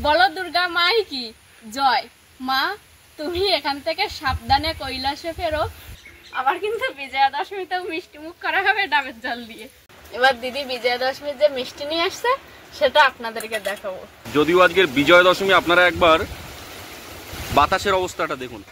বলো দুর্গা মাই কি জয়। মা তুমি এখান থেকে সাবধানে কৈলাসে ফেরো। আবার কিন্তু বিজয়া দশমীতেও মিষ্টি মুখ করা হবে ডাবের জল দিয়ে। এবার দিদি বিজয়া দশমীর যে মিষ্টি নিয়ে আসছে সেটা আপনাদেরকে দেখাবো। যদিও আজকের বিজয়া দশমী, আপনারা একবার বাতাসের অবস্থাটা দেখুন।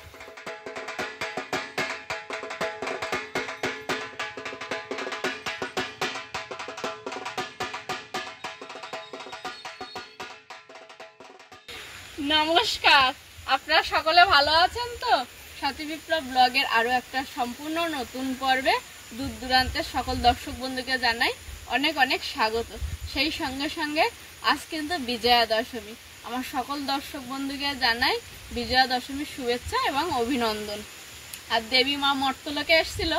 নমস্কার, আপনারা সকলে ভালো আছেন তো? সাথী বিপ্লব ব্লগের আরো একটা সম্পূর্ণ নতুন পর্বে দূর দূরান্তের সকল দর্শক বন্ধুকে জানাই অনেক অনেক স্বাগত। সেই সঙ্গে সঙ্গে আজ কিন্তু বিজয়া দশমী। আমার সকল দর্শক বন্ধুকে জানাই বিজয়া দশমীর শুভেচ্ছা এবং অভিনন্দন। আর দেবী মা মর্তলোকে এসেছিল,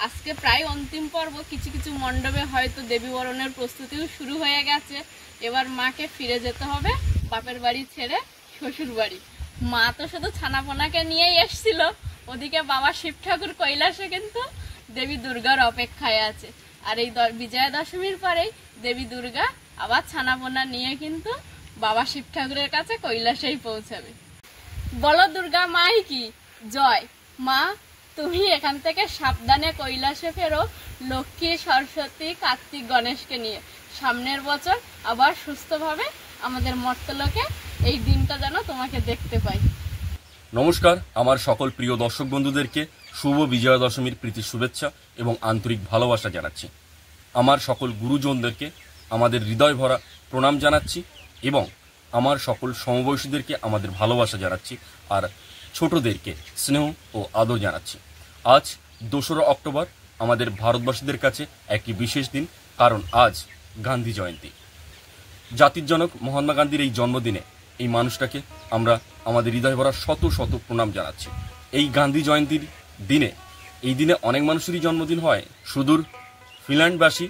আজকে প্রায় অন্তিম পর্ব। কিছু কিছু মণ্ডপে হয়তো দেবী বরণের প্রস্তুতিও শুরু হয়ে গেছে। এবার মাকে ফিরে যেতে হবে বাপের বাড়ি ছেড়ে শ্বশুর বাড়ি। মা তো শুধু ছানাপোনাকে নিয়েই এসছিল, ওদিকে বাবা শিব ঠাকুর কৈলাসে কিন্তু দেবী দুর্গার অপেক্ষায় আছে। আর এই বিজয়া দশমীর পরেই দেবী দুর্গা আবার ছানাপোনা নিয়ে কিন্তু বাবা শিব ঠাকুরের কাছে কৈলাসেই পৌঁছাবে। বলো দুর্গা মাই কি জয়। মা তুমি এখান থেকে সাবধানে কৈলাসে ফেরো লক্ষ্মী, সরস্বতী, কার্তিক, গণেশকে নিয়ে। সামনের বছর আবার সুস্থভাবে আমাদের মর্তলোকে এই দিনটা যেন তোমাকে দেখতে পাই। নমস্কার, আমার সকল প্রিয় দর্শক বন্ধুদেরকে শুভ বিজয়া দশমীর প্রীতি শুভেচ্ছা এবং আন্তরিক ভালোবাসা জানাচ্ছি। আমার সকল গুরুজনদেরকে আমাদের হৃদয় ভরা প্রণাম জানাচ্ছি এবং আমার সকল সমবয়সীদেরকে আমাদের ভালোবাসা জানাচ্ছি, আর ছোটদেরকে স্নেহ ও আদর জানাচ্ছি। আজ 2রা অক্টোবর আমাদের ভারতবাসীদের কাছে একটি বিশেষ দিন, কারণ আজ গান্ধী জয়ন্তী। জাতির জনক মহাত্মা গান্ধীর এই জন্মদিনে এই মানুষটাকে আমরা আমাদের হৃদয় ভরা শত শত প্রণাম জানাচ্ছি। এই গান্ধী জয়ন্তীর দিনে, এই দিনে অনেক মানুষেরই জন্মদিন হয়। সুদূর ফিনল্যান্ডবাসী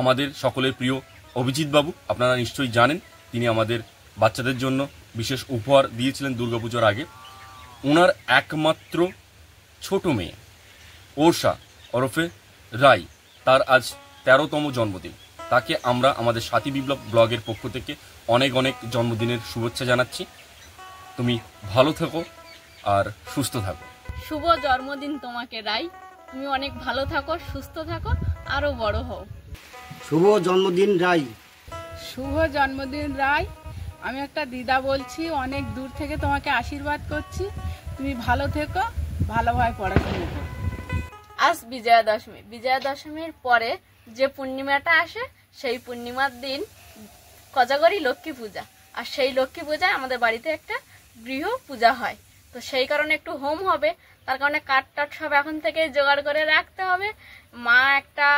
আমাদের সকলের প্রিয় অভিজিৎ বাবু, আপনারা নিশ্চয়ই জানেন, তিনি আমাদের বাচ্চাদের জন্য বিশেষ উপহার দিয়েছিলেন দুর্গাপুজোর আগে। ওনার একমাত্র ছোট মেয়ে ওরসা ওরফে রাই, তার আজ 13তম জন্মদিন। তাকে আমরা আমাদের সাথী বিপ্লব ব্লগের পক্ষ থেকে অনেক অনেক জন্মদিনের শুভেচ্ছা জানাচ্ছি। তুমি ভালো থেকো আর সুস্থ থাকো। শুভ জন্মদিন তোমাকে রাই, তুমি অনেক ভালো থাকো, সুস্থ থাকো, আরো বড় হও। শুভ জন্মদিন রাই। শুভ জন্মদিন রাই। আমি একটা দিদা বলছি, অনেক দূর থেকে তোমাকে আশীর্বাদ করছি। তুমি ভালো থেকো, ভালোভাবে পড়াশোনা করো। আজ বিজয়া দশমী। বিজয়া দশমীর পরে যে পূর্ণিমাটা আসে সেই পূর্ণিমার দিন কোজাগরী লক্ষ্মী পূজা। আর সেই লক্ষ্মী পূজায় আমাদের বাড়িতে একটা গৃহ পূজা হয়, তো সেই কারণে একটু হোম হবে। তার কারণে কাঠ টাট সব এখন থেকে জোগাড় করে রাখতে হবে। মা একটা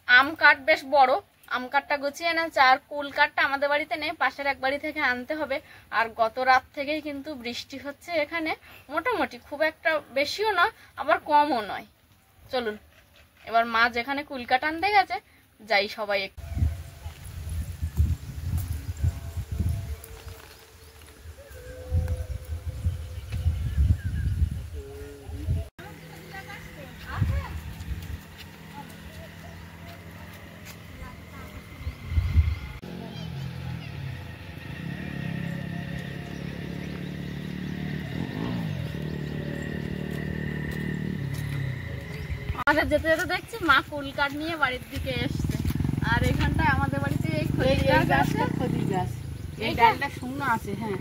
আম কাঠ, বেশ বড় আম কাঠটা গুছিয়ে এনেছে, আর কুল কাঠটা আমাদের বাড়িতে নেই, পাশের এক বাড়ি থেকে আনতে হবে। আর গত রাত থেকেই কিন্তু বৃষ্টি হচ্ছে এখানে, মোটামুটি, খুব একটা বেশিও না আবার কমও নয়। চলুন এবার মা যেখানে কুল কাঠ আনতে গেছে যাই সবাই। আমাদের যেতে যেতে দেখছি মা কুল কাঠ নিয়ে বাড়ির দিকে এসছে। আর এখানটায় আমাদের বাড়িতে এই খদি গাছ, এই ডালটা শুকনো আছে। হ্যাঁ,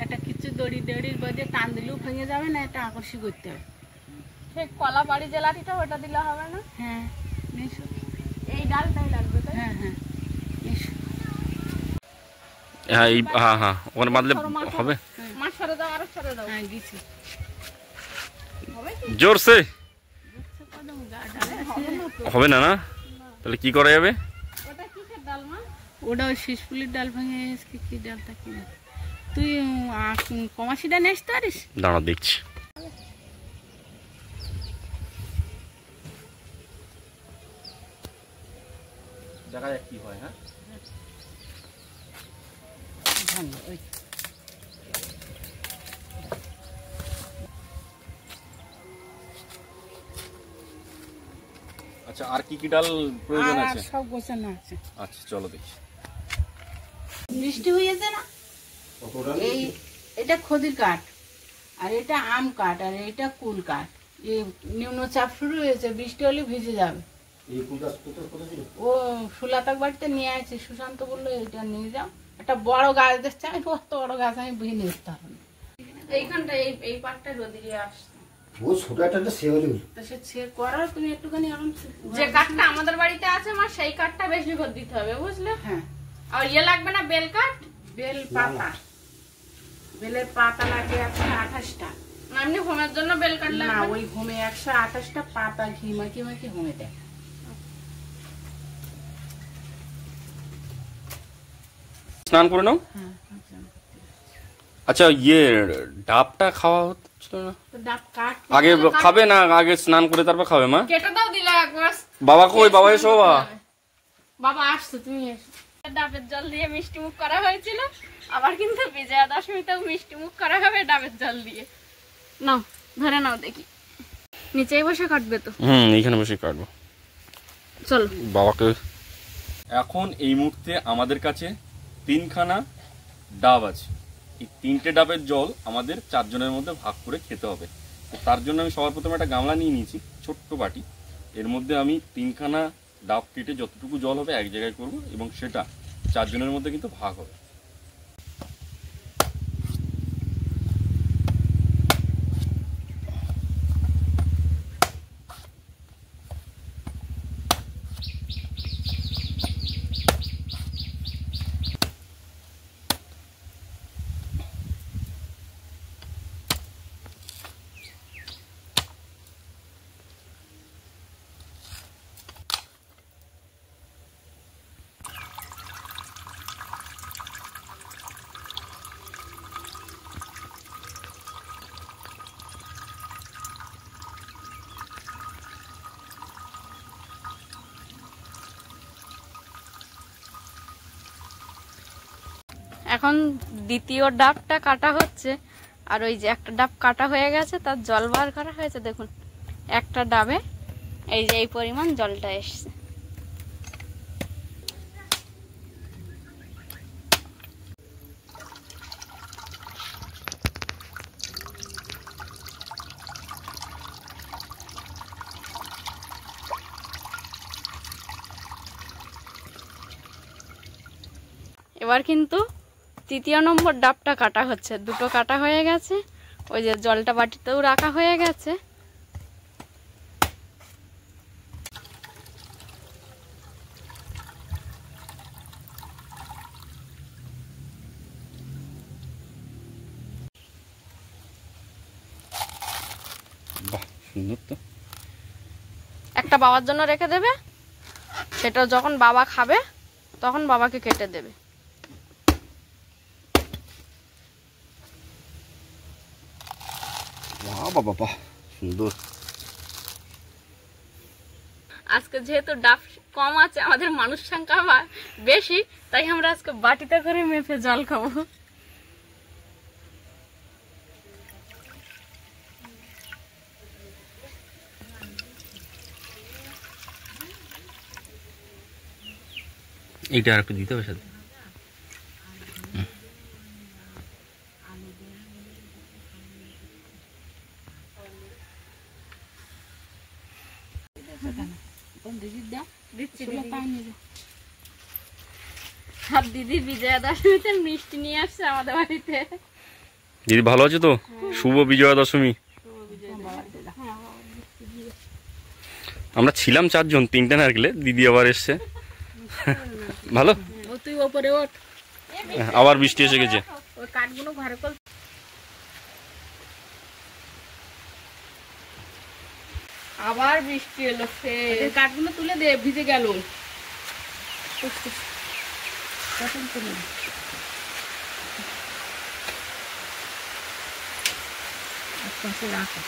একটা কিছু দড়ির মধ্যে টান দিলেও ভেঙে যাবে না, এটা আকর্ষণ করতে হবে। সেই কলা বাড়ি জেলাটিটা ওটা দিলে হবে না? হ্যাঁ, এই ডালটাই লাগবে। হ্যাঁ হ্যাঁ, হ্যাঁ, ওখানে বাঁধলে হবে। মা সরে দাও, আরো সরে দাও। হ্যাঁ গেছি জোরসে হবে না? না তাহলে কি করা যাবে? ওটা কিসের ডাল মা? ওটা ওই শিশপুলির ডাল ভেঙে কি ডালটা কি, তুই কমাসিটা নেস পারিস? দাঁড়া দেখছি। দেখা যাক কি হয়। হ্যাঁ, আচ্ছা, আর কি কি ডাল প্রয়োজন আছে? সব গোছানো আছে। আচ্ছা চলো দেখি। বৃষ্টি হয়েছে না? এই এটা খদির কাঠ, আর এটা আম কাঠ, আর এটা কুল কাঠ। এই নিম্নচাপ শুরু হয়েছে, বৃষ্টি হলে ভিজে যাবে। ও সুলাতক বাড়িতে নিয়ে আছে, সুশান্ত বললো এটা নিয়ে যাও, একটা বড় গাছ দেখছে। আমি অত বড় গাছ আমি বুঝে নিয়ে যেতে হবে না। এইখানটা এই পাটটা রোদিয়ে আসছে, ও ছোট একটা শেওলি তো সে ছেড় করার তুমি একটুখানি আরাম যে কাঠটা আমাদের বাড়িতে আছে মা, সেই কাঠটা বেশি করে দিতে হবে, বুঝলে? হ্যাঁ, আর ইয়ে লাগবে না, বেল কাঠ? বেল পাতা, বেলের পাতা লাগে 128টা। এমনি হোমের জন্য বেল কাঠ না, লাগবে? ওই হোমে 128টা পাতা ঘি মাখি মাখি হোমে দেয়। স্নান করে নাও। হ্যাঁ, আচ্ছা ডাবটা খাওয়া হচ্ছিল না? তো ডাব কাঠ আগে খাবে না, আগে স্নান করে তারপর খাবে মা? কেটে দাও দিলে একবার। বাবা কই? বাবা এসো বাবা। বাবা আসছো, তুমি এসো। ডাবের জল দিয়ে মিষ্টি মুখ করা হয়েছিল, আবার কিন্তু বিজয়া দশমীতেও মিষ্টি মুখ করা হবে ডাবের জল দিয়ে। নাও ধরে নাও দেখি, নিচেই বসে কাটবে তো? এইখানে বসে কাটবো। চলো বাবাকে। এখন এই মুহূর্তে আমাদের কাছে 3খানা ডাব আছে। এই 3টে ডাবের জল আমাদের 4 জনের মধ্যে ভাগ করে খেতে হবে। তো তার জন্য আমি সবার প্রথমে একটা গামলা নিয়ে নিয়েছি, ছোট্ট বাটি। এর মধ্যে আমি 3খানা ডাব কেটে যতটুকু জল হবে এক জায়গায় করব, এবং সেটা 4 জনের মধ্যে কিন্তু ভাগ হবে। এখন দ্বিতীয় ডাবটা কাটা হচ্ছে, আর ওই যে একটা ডাব কাটা হয়ে গেছে তার জল বার করা হয়েছে। দেখুন একটা ডাবে এই যে এই পরিমাণ জলটা এসছে। এবার কিন্তু 3য় নম্বর ডাবটা কাটা হচ্ছে। 2টো কাটা হয়ে গেছে, ওই যে জলটা বাটিতেও রাখা হয়ে গেছে। বাহ, সুন্দর তো। একটা বাবার জন্য রেখে দেবে, সেটা যখন বাবা খাবে তখন বাবাকে কেটে দেবে। বাবা বাবা সুন্দর। আজকে যেহেতু ডাব কম আছে, আমাদের মানুষ সংখ্যা বেশি, তাই আমরা আজকে বাটিতে করে মেপে জল খাবো। এইটা আর একটু দিতে হবে সাথে। আর দিদি বিজয়া দশমীতে মিষ্টি নিয়ে আসছে আমাদের বাড়িতে। দিদি ভালো আছে তো? শুভ বিজয়া দশমী। আমরা ছিলাম 4 জন, 3টে নারকেলে, দিদি আবার এসছে। ভালো। তুই ওপরে ওঠ, আবার বৃষ্টি এসে গেছে। ওই কাঠগুলো ঘরে কল। আবার বৃষ্টি এলো, এই কাঠগুলো তুলে দে, ভিজে গেল। রাখো।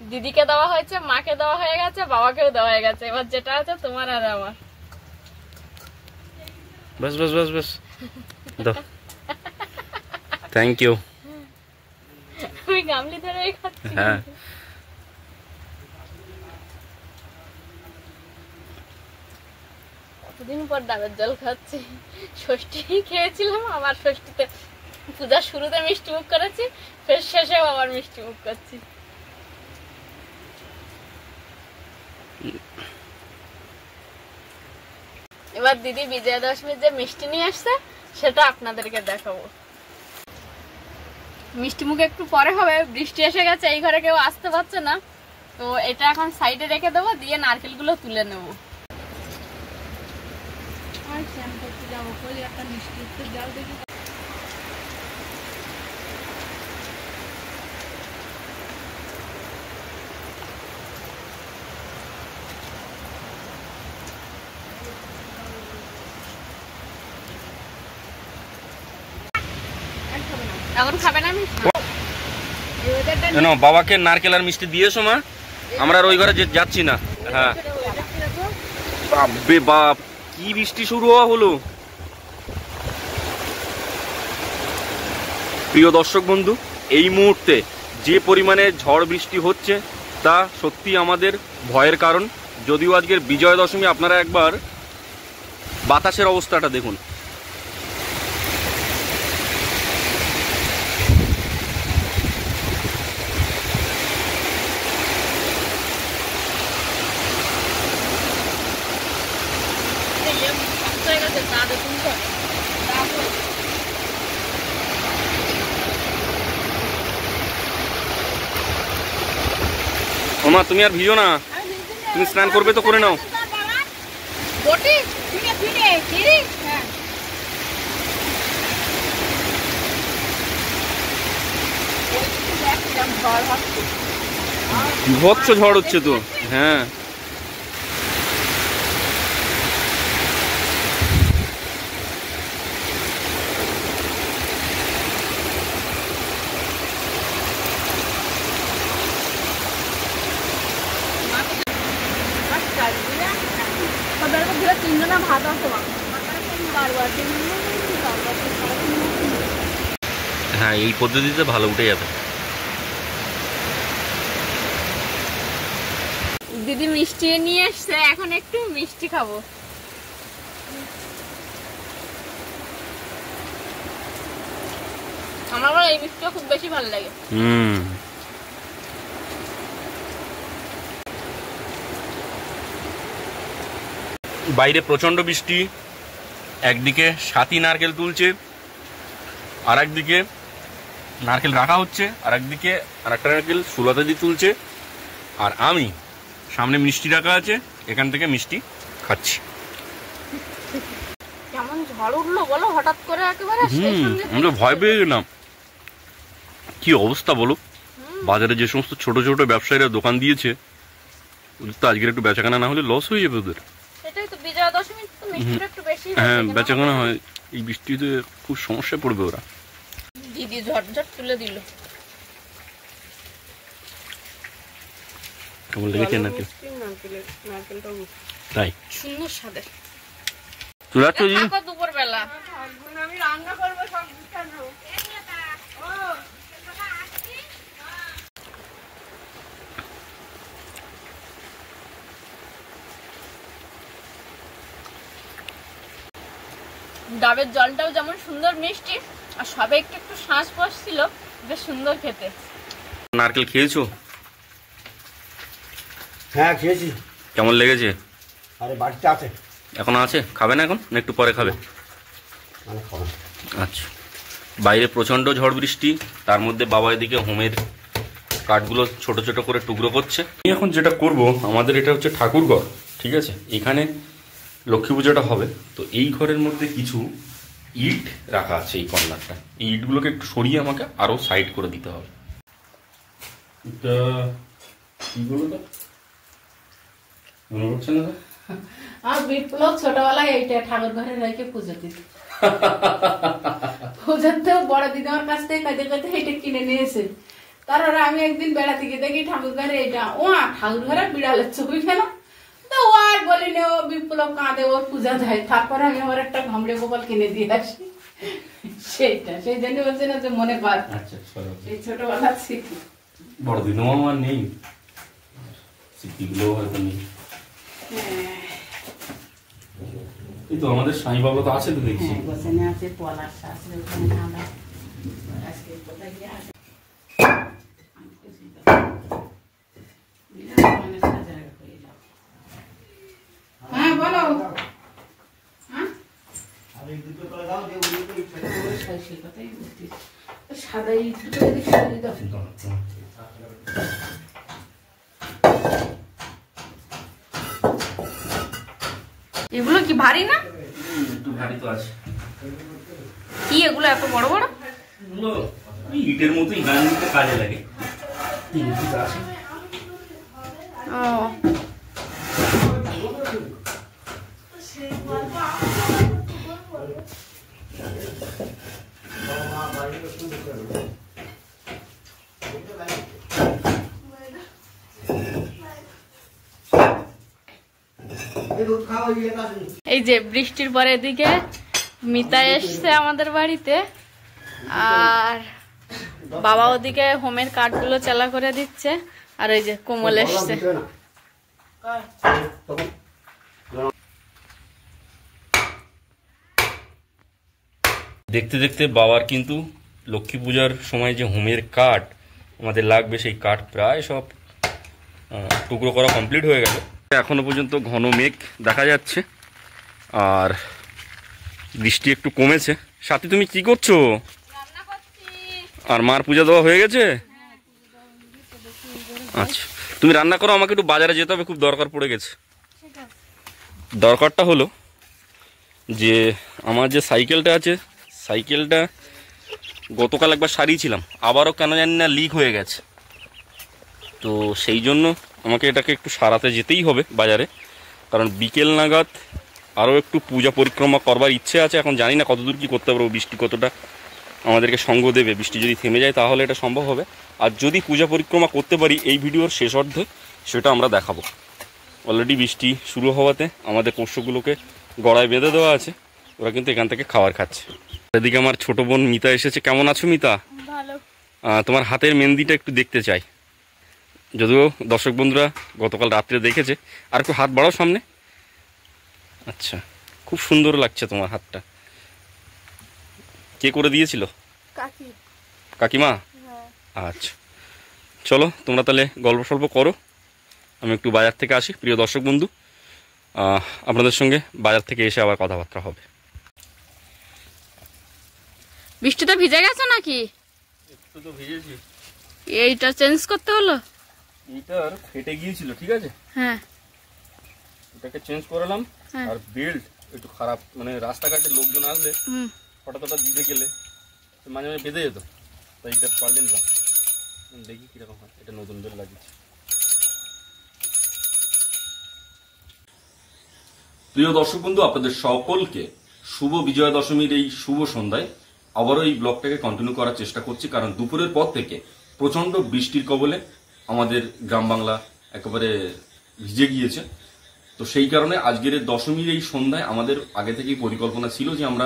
দিদিকে দেওয়া হয়েছে, মাকে দেওয়া হয়ে গেছে, বাবাকেও দেওয়া হয়ে গেছে। এবার যেটা আছে তোমার আর আমার। বাস বাস বাস বাস, দাও। Thank you. আমি গামলি ধরে খাচ্ছি। হ্যাঁ, কতদিন পর ডাবের জল খাচ্ছি। ষষ্ঠী খেয়েছিলাম, আবার ষষ্ঠীতে পূজার শুরুতে মিষ্টি মুখ করেছি, ফের শেষেও আবার মিষ্টি মুখ করছি। এবার দিদি বিজয়া দশমীর যে মিষ্টি নিয়ে আসছে সেটা আপনাদেরকে দেখাবো। মিষ্টি মুখ একটু পরে হবে, বৃষ্টি এসে গেছে, এই ঘরে কেউ আসতে পারছে না, তো এটা এখন সাইডে রেখে দেবো, দিয়ে নারকেলগুলো তুলে নেবো। একটা মিষ্টি একটু জল দেখি। এখন খাবে না আমি বাবাকে নারকেল আর মিষ্টি দিয়েছো মা? আমরা আর ওই ঘরে যাচ্ছি না। হ্যাঁ বাপরে বাপ, কি বৃষ্টি শুরু হওয়া হলো। প্রিয় দর্শক বন্ধু, এই মুহূর্তে যে পরিমাণে ঝড় বৃষ্টি হচ্ছে তা সত্যি আমাদের ভয়ের কারণ। যদিও আজকের বিজয়া দশমী, আপনারা একবার বাতাসের অবস্থাটা দেখুন। ওমা তুমি আর ভিজো না, তুমি স্নান করবে তো করে নাও। বিভৎস ঝড় হচ্ছে তো। হ্যাঁ হ্যাঁ, এই পদ্ধতিতে ভালো উঠে যাবে। দিদি মিষ্টি নিয়ে এসছে, এখন একটু মিষ্টি খাবো। আমার আবার এই মিষ্টিটা খুব বেশি ভালো লাগে। বাইরে প্রচন্ড বৃষ্টি, একদিকে সাথী নারকেল তুলছে, আর একদিকে নারকেল রাখা হচ্ছে, আর একদিকে আর একটা নারকেল সুলতা দিয়ে তুলছে, আর আমি সামনে মিষ্টি রাখা আছে, এখান থেকে মিষ্টি খাচ্ছি। কেমন ঝড় উঠলো বলো হঠাৎ করে একেবারে। আমি তো ভয় পেয়ে গেলাম। কি অবস্থা বলো, বাজারে যে সমস্ত ছোট ছোট ব্যবসায়ীরা দোকান দিয়েছে, তো আজকের একটু বেচাকেনা না হলে লস হয়ে যাবে ওদের। সেটাই তো, বিজয়া দশমী তো মিষ্টিটা একটু বেশি। হ্যাঁ, বেচাকেনা হয়, এই বৃষ্টিতে খুব সমস্যায় পড়বে ওরা। দিদি ঝটঝট তুলে দিল। কেমন লেগেছে নারকেল? তাই সুন্দর স্বাদের। চলে আসছো জি? দুপুর বেলা আমি রান্না করবো সব। ডাবের জলটাও যেমন সুন্দর মিষ্টি, আর সবে একটু একটু শ্বাস বসছিল, বেশ সুন্দর খেতে। নারকেল খেয়েছো? হ্যাঁ খেয়েছি। কেমন লেগেছে? আরে বাড়িতে আছে। এখনো আছে? খাবে না এখন, না একটু পরে খাবে? মানে খাবো। আচ্ছা, বাইরে প্রচন্ড ঝড় বৃষ্টি, তার মধ্যে বাবা এদিকে হোমের কাঠগুলো ছোট ছোট করে টুকরো করছে। আমি এখন যেটা করব, আমাদের এটা হচ্ছে ঠাকুর ঘর, ঠিক আছে? এখানে লক্ষ্মী পূজাটা হবে, তো এই ঘরের মধ্যে কিছু ইট রাখা আছে, এই কর্নারটা। এই ইটগুলোকে একটু সরিয়ে আমাকে আরো সাইড করে দিতে হবে। এটা কি বলো তো, মনে পড়ছে না? আর বিপ্লব ছোটবেলায় এইটা ঠাকুর ঘরে রেখে পুজো দিত। পুজোতেও বড় দিদি আমার কাছ থেকে কাঁদে কাঁদে এটা কিনে নিয়েছে। তারপরে আমি একদিন বেড়াতে গিয়ে দেখি ঠাকুর ঘরে এটা, ও ঠাকুর ঘরে বিড়ালের ছবি কেন, তো ও আর বলিনি, ও বিপ্লব কাঁদে, ওর পূজা দেয়। তারপরে আমি আমার একটা ঘামড়ে গোপাল কিনে দিয়ে আসি, সেইটা সেই জন্য বলছে না যে মনে পার। আচ্ছা, সেই ছোটবেলার স্মৃতি। বড়দিনও আমার নেই, স্মৃতিগুলো হয়তো নেই। এই তো আমাদের সাই বাবা তো আছে তো দেখছি। হ্যাঁ, গোছানো আছে, পলাশ আছে ওখানে ঠান্ডা। আজকে কোথায় গিয়ে আছে? আমি কিছুই তো মানে সাজা হয়ে যাও। হ্যাঁ বলো। হ্যাঁ সেই কথাই বলছি, সাদা ইট করে সাজিয়ে দাও। এগুলো কি ভারী না? একটু ভারী তো আছে। কি এগুলো এত বড় বড়? এগুলো ওই ইটের মতোই গান দিতে কাজে লাগে। 3 পিস আছে। ও এই যে বৃষ্টির পরে এদিকে মিতা এসছে আমাদের বাড়িতে, আর বাবা ওদিকে হোমের কাঠগুলো চালা করে দিচ্ছে, আর ওই যে কোমল এসছে। দেখতে দেখতে বাবার কিন্তু লক্ষ্মী পূজার সময় যে হোমের কাঠ আমাদের লাগবে, সেই কাঠ প্রায় সব টুকরো করা কমপ্লিট হয়ে গেল। এখনো পর্যন্ত ঘন মেঘ দেখা যাচ্ছে, আর বৃষ্টি একটু কমেছে। সাথী তুমি কি করছো? আর মার পূজা দেওয়া হয়ে গেছে? আচ্ছা তুমি রান্না করো, আমাকে একটু বাজারে যেতে হবে, খুব দরকার পড়ে গেছে। দরকারটা হলো যে আমার যে সাইকেলটা আছে, সাইকেলটা গতকাল একবার সারিয়েছিলাম, আবারও কেন জানি না লিক হয়ে গেছে। তো সেই জন্য আমাকে এটাকে একটু সারাতে যেতেই হবে বাজারে, কারণ বিকেল নাগাদ আরও একটু পূজা পরিক্রমা করবার ইচ্ছে আছে। এখন জানি না কতদূর কী করতে পারবো, বৃষ্টি কতটা আমাদেরকে সঙ্গ দেবে। বৃষ্টি যদি থেমে যায় তাহলে এটা সম্ভব হবে, আর যদি পূজা পরিক্রমা করতে পারি এই ভিডিওর শেষ অর্ধে সেটা আমরা দেখাবো। অলরেডি বৃষ্টি শুরু হওয়াতে আমাদের পোষ্যগুলোকে গড়ায় বেঁধে দেওয়া আছে, ওরা কিন্তু এখান থেকে খাবার খাচ্ছে। এদিকে আমার ছোট বোন মিতা এসেছে। কেমন আছো মিতা? ভালো। তোমার হাতের মেহেন্দিটা একটু দেখতে চাই, যদিও দর্শক বন্ধুরা গতকাল রাত্রে দেখেছে। আর একটু হাত বাড়াও সামনে। আচ্ছা, খুব সুন্দর লাগছে তোমার হাতটা। কে করে দিয়েছিল? কাকি। কাকিমা? আচ্ছা চলো তোমরা তাহলে গল্প সল্প করো, আমি একটু বাজার থেকে আসি। প্রিয় দর্শক বন্ধু, আপনাদের সঙ্গে বাজার থেকে এসে আবার কথাবার্তা হবে। বৃষ্টিতে ভিজে গেছে নাকি? একটু তো ভিজেছি। এইটা চেঞ্জ করতে হলো? এইটার ফেটে গিয়েছিল, ঠিক আছে, হ্যাঁ এটাকে চেঞ্জ করালাম। হ্যাঁ। আর বেল্ট একটু খারাপ, মানে রাস্তাঘাটে লোকজন আসলে হঠাৎ হঠাৎ দিতে গেলে মাঝে মাঝে বেঁধে যেত, তাই এটা পাল্টে নিলাম। দেখি কিরকম হয়। এটা নতুন বেল্ট লাগিয়েছি। প্রিয় দর্শক বন্ধু, আপনাদের সকলকে শুভ বিজয়া দশমীর এই শুভ সন্ধ্যায় আবারও এই ব্লগটাকে কন্টিনিউ করার চেষ্টা করছি, কারণ দুপুরের পর থেকে প্রচন্ড বৃষ্টির কবলে আমাদের গ্রাম বাংলা একেবারে ভিজে গিয়েছে। তো সেই কারণে আজকের দশমীর এই সন্ধ্যায় আমাদের আগে থেকেই পরিকল্পনা ছিল যে আমরা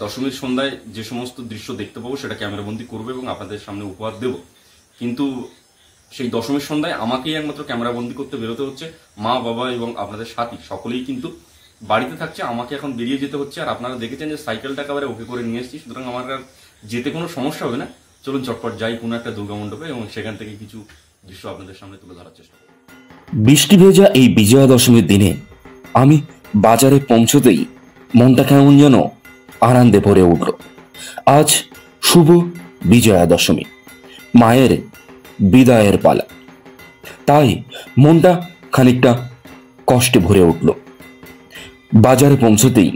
দশমীর সন্ধ্যায় যে সমস্ত দৃশ্য দেখতে পাবো সেটা ক্যামেরাবন্দি করবো এবং আপনাদের সামনে উপহার দেব। কিন্তু সেই দশমীর সন্ধ্যায় আমাকেই একমাত্র ক্যামেরাবন্দি করতে বেরোতে হচ্ছে। মা বাবা এবং আপনাদের সাথী সকলেই কিন্তু বাড়িতে থাকছে, আমাকে এখন বেরিয়ে যেতে হচ্ছে। আর আপনারা দেখেছেন যে সাইকেলটা একেবারে ওকে করে নিয়ে এসেছি, সুতরাং আমার আর যেতে কোনো সমস্যা হবে না। চলুন চটপট যাই কোনো একটা দুর্গা মণ্ডপে এবং সেখান থেকে কিছু দৃশ্য আপনাদের সামনে তুলে ধরার চেষ্টা করব। বৃষ্টি ভেজা এই বিজয়া দশমীর দিনে আমি বাজারে পৌঁছতেই মনটা কেমন যেন আনন্দে ভরে উঠল। আজ শুভ বিজয়া দশমী, মায়ের বিদায়ের পালা, তাই মনটা খানিকটা কষ্টে ভরে উঠল। বাজারে পৌঁছতেই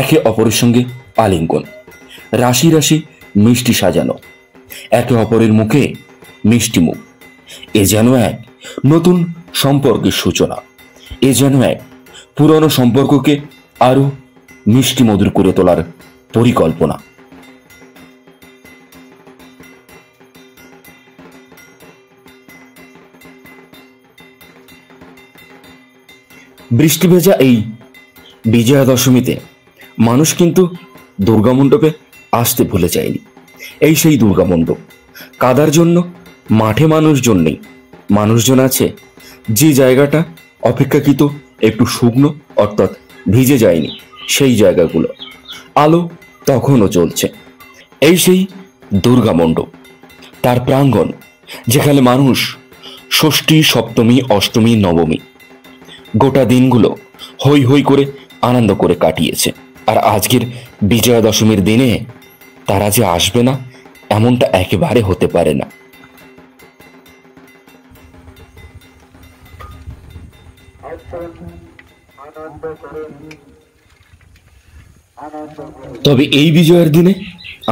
একে অপরের সঙ্গে আলিঙ্গন, রাশি রাশি মিষ্টি সাজানো, একে অপরের মুখে মিষ্টি মুখ। এ যেন এক নতুন সম্পর্কের সূচনা, এ যেন এক পুরনো সম্পর্ককে আরো মিষ্টি মধুর করে তোলার পরিকল্পনা। বৃষ্টি ভেজা এই বিজয়া দশমীতে মানুষ কিন্তু দুর্গা মণ্ডপে আসতে ভুলে যায়নি। এই সেই দুর্গা মণ্ডপ, কাদার জন্য মাঠে মানুষজন নেই, মানুষজন আছে যে জায়গাটা অপেক্ষাকৃত একটু শুকনো অর্থাৎ ভিজে যায়নি, সেই জায়গাগুলো। আলো তখনও জ্বলছে। এই সেই দুর্গা মণ্ডপ, তার প্রাঙ্গণ, যেখানে মানুষ ষষ্ঠী, সপ্তমী, অষ্টমী, নবমী গোটা দিনগুলো হই হই করে আনন্দ করে কাটিয়েছে। আর আজকের বিজয়া দশমীর দিনে তারা যে আসবে না, এমনটা একেবারে হতে পারে না। তবে এই বিজয়ের দিনে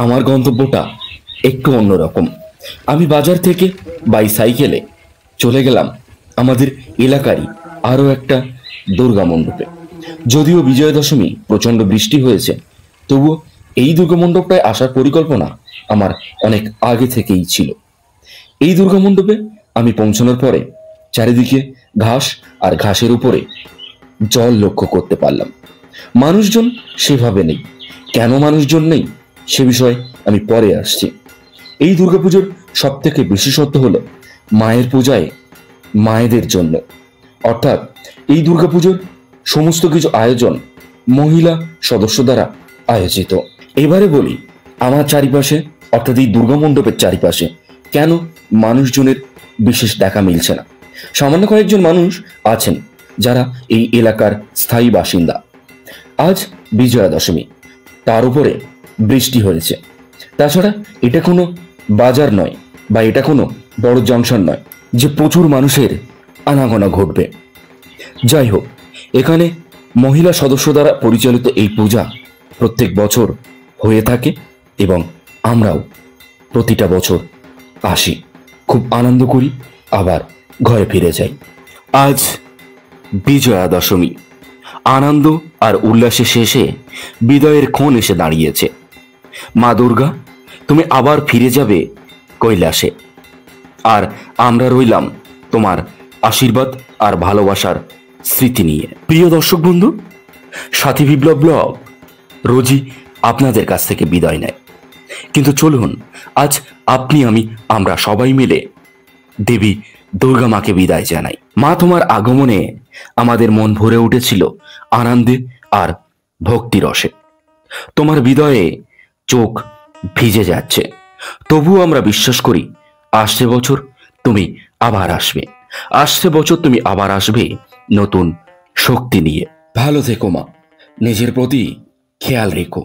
আমার গন্তব্যটা একটু অন্যরকম। আমি বাজার থেকে বাইসাইকেলে চলে গেলাম আমাদের এলাকারই আরো একটা দুর্গা মণ্ডপে। যদিও বিজয়া দশমী প্রচন্ড বৃষ্টি হয়েছে, তবুও এই দুর্গা মণ্ডপটায় আসার পরিকল্পনা আমার অনেক আগে থেকেই ছিল। এই দুর্গা মণ্ডপে আমি পৌঁছানোর পরে চারিদিকে ঘাস আর ঘাসের উপরে জল লক্ষ্য করতে পারলাম। মানুষজন সেভাবে নেই। কেন মানুষজন নেই সে বিষয়ে আমি পরে আসছি। এই দুর্গাপুজোর সব থেকে বিশেষত্ব হলো মায়ের পূজায় মায়েদের জন্য, অর্থাৎ এই দুর্গাপুজোর সমস্ত কিছু আয়োজন মহিলা সদস্য দ্বারা আয়োজিত। এবারে বলি, আমার চারিপাশে অর্থাৎ এই দুর্গা মণ্ডপের চারিপাশে কেন মানুষজনের বিশেষ দেখা মিলছে না। সামান্য কয়েকজন মানুষ আছেন যারা এই এলাকার স্থায়ী বাসিন্দা। আজ বিজয়া দশমী, তার উপরে বৃষ্টি হয়েছে। তাছাড়া এটা কোনো বাজার নয় বা এটা কোনো বড় জংশন নয় যে প্রচুর মানুষের আনাগোনা ঘটবে। যাই হোক, এখানে মহিলা সদস্য দ্বারা পরিচালিত এই পূজা প্রত্যেক বছর হয়ে থাকে এবং আমরাও প্রতিটা বছর আসি, খুব আনন্দ করি, আবার ঘরে ফিরে যাই। আজ বিজয়া দশমী, আনন্দ আর উল্লাসে শেষে বিদায়ের ক্ষণ এসে দাঁড়িয়েছে। মা দুর্গা, তুমি আবার ফিরে যাবে কৈলাসে, আর আমরা রইলাম তোমার আশীর্বাদ আর ভালোবাসার স্মৃতি নিয়ে। প্রিয় দর্শক বন্ধু, সাথী বিপ্লব ব্লগ রোজই আপনাদের কাছ থেকে বিদায় নেয়, কিন্তু চলুন আজ আপনি আমি আমরা সবাই মিলে দেবী দুর্গা মাকে বিদায় জানাই। মা, তোমার আগমনে আমাদের মন ভরে উঠেছিল আনন্দে আর ভক্তি রসে। তোমার বিদায়ে চোখ ভিজে যাচ্ছে, তবুও আমরা বিশ্বাস করি আসছে বছর তুমি আবার আসবে, আসছে বছর তুমি আবার আসবে নতুন শক্তি নিয়ে। ভালো থেকো মা, নিজের প্রতি খেয়াল রেখো।